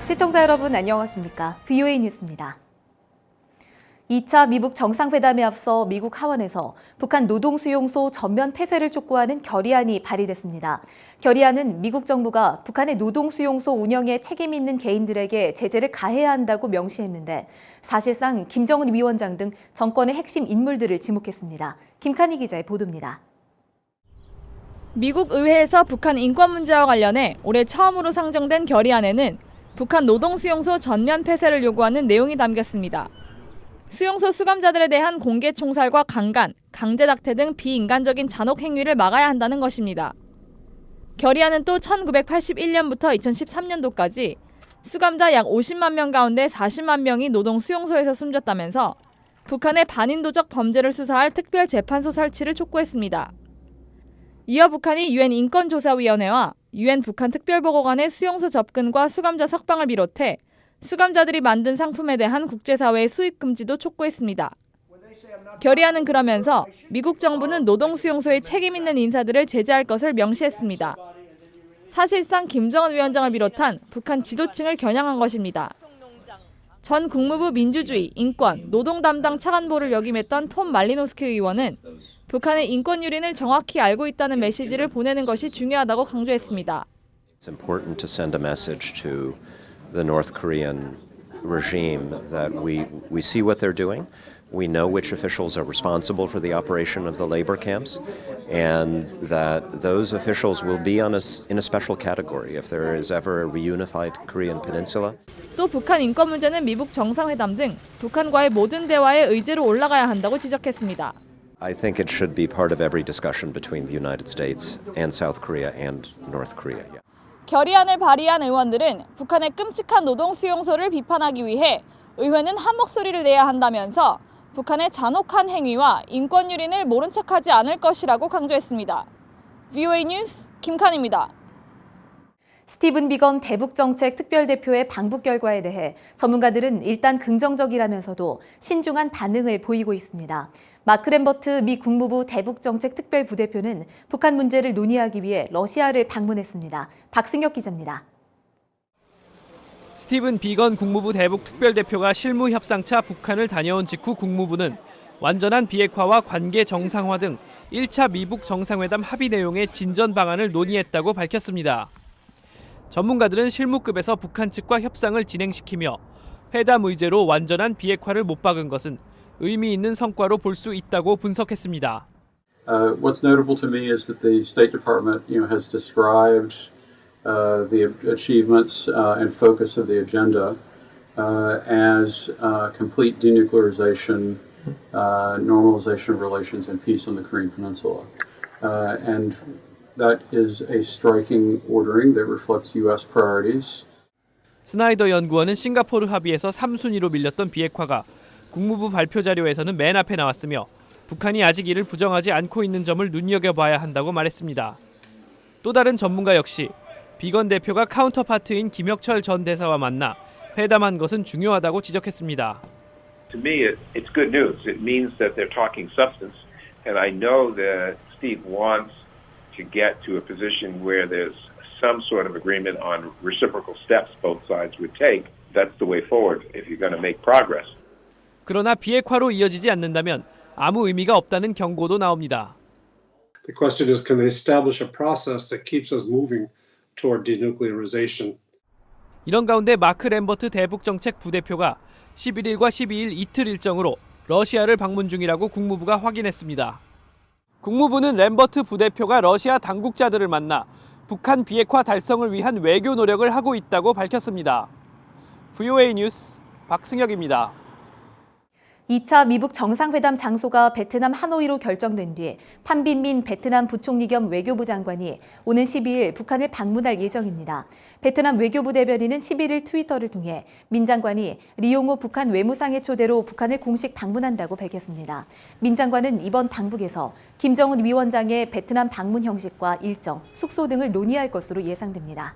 시청자 여러분 안녕하십니까? VOA 뉴스입니다. 2차 미북 정상회담에 앞서 미국 하원에서 북한 노동수용소 전면 폐쇄를 촉구하는 결의안이 발의됐습니다. 결의안은 미국 정부가 북한의 노동수용소 운영에 책임 있는 개인들에게 제재를 가해야 한다고 명시했는데 사실상 김정은 위원장 등 정권의 핵심 인물들을 지목했습니다. 김칸희 기자의 보도입니다. 미국 의회에서 북한 인권 문제와 관련해 올해 처음으로 상정된 결의안에는 북한 노동수용소 전면 폐쇄를 요구하는 내용이 담겼습니다. 수용소 수감자들에 대한 공개 총살과 강간, 강제 낙태 등 비인간적인 잔혹 행위를 막아야 한다는 것입니다. 결의안은 또 1981년부터 2013년도까지 수감자 약 50만 명 가운데 40만 명이 노동 수용소에서 숨졌다면서 북한의 반인도적 범죄를 수사할 특별재판소 설치를 촉구했습니다. 이어 북한이 유엔 인권조사위원회와 유엔 북한 특별보고관의 수용소 접근과 수감자 석방을 비롯해 수감자들이 만든 상품에 대한 국제사회의 수입 금지도 촉구했습니다. 결의안은 그러면서 미국 정부는 노동수용소에 책임 있는 인사들을 제재할 것을 명시했습니다. 사실상 김정은 위원장을 비롯한 북한 지도층을 겨냥한 것입니다. 전 국무부 민주주의, 인권, 노동 담당 차관보를 역임했던 톰 말리노스키 의원은 북한의 인권 유린을 정확히 알고 있다는 메시지를 보내는 것이 중요하다고 강조했습니다. It's important to send a message to the North Korean regime that we see what they're doing. We know which officials are responsible for the operation of the labor camps, and that those officials will be in a special category if there is ever a reunified Korean peninsula. 또 북한 인권 문제는 미북 정상회담 등 북한과의 모든 대화의 의제로 올라가야 한다고 지적했습니다. I think it should be part of every discussion between the United States and South Korea and North Korea. Yeah. 결의안을 발의한 의원들은 북한의 끔찍한 노동 수용소를 비판하기 위해 의회는 한 목소리를 내야 한다면서 북한의 잔혹한 행위와 인권 유린을 모른 척하지 않을 것이라고 강조했습니다. VOA 뉴스 김칸입니다. 스티븐 비건 대북정책 특별대표의 방북 결과에 대해 전문가들은 일단 긍정적이라면서도 신중한 반응을 보이고 있습니다. 마크 램버트 미 국무부 대북정책 특별부대표는 북한 문제를 논의하기 위해 러시아를 방문했습니다. 박승혁 기자입니다. 스티븐 비건 국무부 대북 특별대표가 실무 협상차 북한을 다녀온 직후 국무부는 완전한 비핵화와 관계 정상화 등 1차 미북 정상회담 합의 내용의 진전 방안을 논의했다고 밝혔습니다. 전문가들은 실무급에서 북한 측과 협상을 진행시키며 회담 의제로 완전한 비핵화를 못 박은 것은 의미 있는 성과로 볼 수 있다고 분석했습니다. What's notable to me is that the State Department, has described the achievements and focus of the agenda as complete denuclearization, normalization of relations, and peace on the Korean Peninsula. And that is a striking ordering that reflects U.S. priorities. 스나이더 연구원은 싱가포르 합의에서 3순위로 밀렸던 비핵화가 국무부 발표 자료에서는 맨 앞에 나왔으며 북한이 아직 이를 부정하지 않고 있는 점을 눈여겨봐야 한다고 말했습니다. 또 다른 전문가 역시 비건 대표가 카운터파트인 김혁철 전 대사와 만나 회담한 것은 중요하다고 지적했습니다. To me, it's good news. It means that they're talking substance, and I know that Steve wants to get to a position where there's some sort of agreement on reciprocal steps both sides would take. That's the way forward if you're going to make progress. 그러나 비핵화로 이어지지 않는다면 아무 의미가 없다는 경고도 나옵니다. The question is, can they establish a process that keeps us moving toward denuclearization? 이런 가운데 마크 램버트 대북정책 부대표가 11일과 12일 이틀 일정으로 러시아를 방문 중이라고 국무부가 확인했습니다. 국무부는 램버트 부대표가 러시아 당국자들을 만나 북한 비핵화 달성을 위한 외교 노력을 하고 있다고 밝혔습니다. VOA 뉴스 박승혁입니다. 2차 미북 정상회담 장소가 베트남 하노이로 결정된 뒤 판빈민 베트남 부총리 겸 외교부 장관이 오는 12일 북한을 방문할 예정입니다. 베트남 외교부 대변인은 11일 트위터를 통해 민 장관이 리용호 북한 외무상의 초대로 북한을 공식 방문한다고 밝혔습니다. 민 장관은 이번 방북에서 김정은 위원장의 베트남 방문 형식과 일정, 숙소 등을 논의할 것으로 예상됩니다.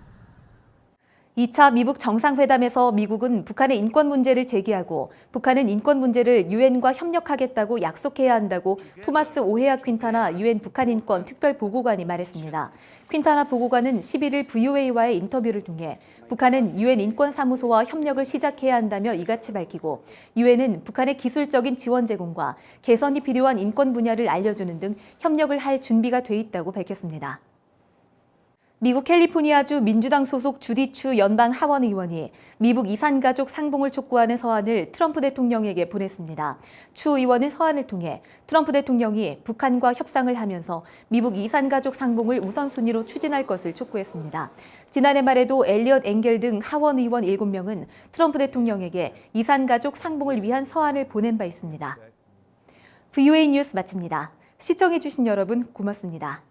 2차 미북 정상회담에서 미국은 북한의 인권 문제를 제기하고 북한은 인권 문제를 유엔과 협력하겠다고 약속해야 한다고 토마스 오헤아 퀸타나 유엔 북한 인권 특별 보고관이 말했습니다. 퀸타나 보고관은 11일 VOA와의 인터뷰를 통해 북한은 유엔 인권사무소와 협력을 시작해야 한다며 이같이 밝히고 유엔은 북한의 기술적인 지원 제공과 개선이 필요한 인권 분야를 알려주는 등 협력을 할 준비가 돼 있다고 밝혔습니다. 미국 캘리포니아주 민주당 소속 주디 추 연방 하원 의원이 미북 이산가족 상봉을 촉구하는 서한을 트럼프 대통령에게 보냈습니다. 추 의원은 서한을 통해 트럼프 대통령이 북한과 협상을 하면서 미북 이산가족 상봉을 우선순위로 추진할 것을 촉구했습니다. 지난해 말에도 엘리엇 엥겔 등 하원 의원 7명은 트럼프 대통령에게 이산가족 상봉을 위한 서한을 보낸 바 있습니다. VOA 뉴스 마칩니다. 시청해주신 여러분 고맙습니다.